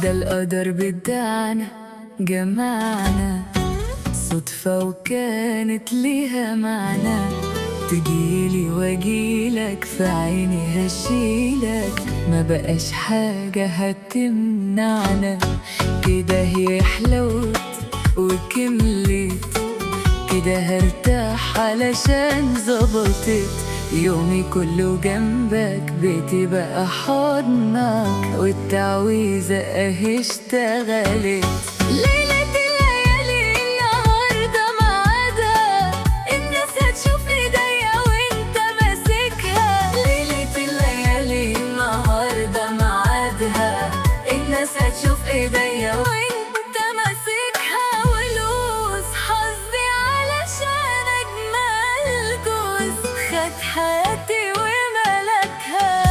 ده القدر بدعنا جمعنا صدفة وكانت ليها معنى. تجيلي واجيلك في عيني هشيلك، ما بقاش حاجة هتمنعنا. كده هي حلوت وكملت، كده هرتاح علشان ظبطت. يومي كله جنبك، بيتي بقى حضنك، والتعويذة اهي اشتغلت. ليلة الليالي النهاردة ميعادها، الناس هتشوف ايديا وانت ماسكها. ليلة الليالي النهاردة ميعادها، الناس هتشوف ايديا وانت ماسكها. ولوس حظي علشان اجمل جوز خد حياتي وملكها.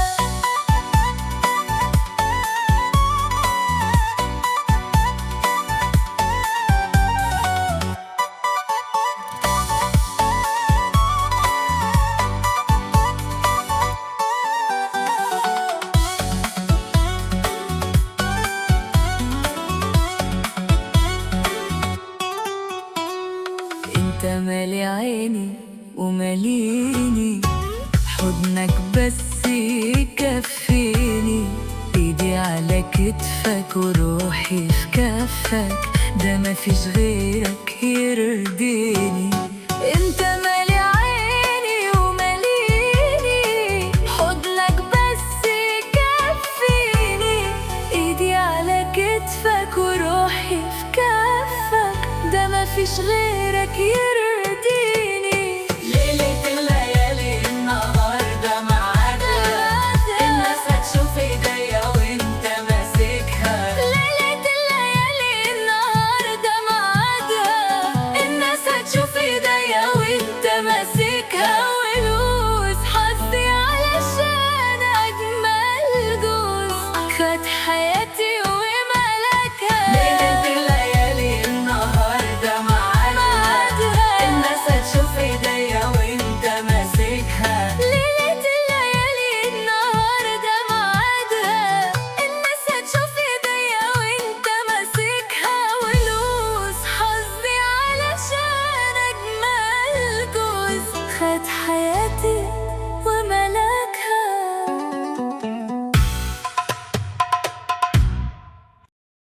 انت مالي عيني وماليني، حضنك بس يكفيني. ايدي على كتفك وروحي في كفك، ده مفيش غيرك يرضيني. انت مالي عيني وماليني، حضنك بس يكفيني. ايدي على كتفك وروحي في كفك، ده مفيش غيرك يرضيني.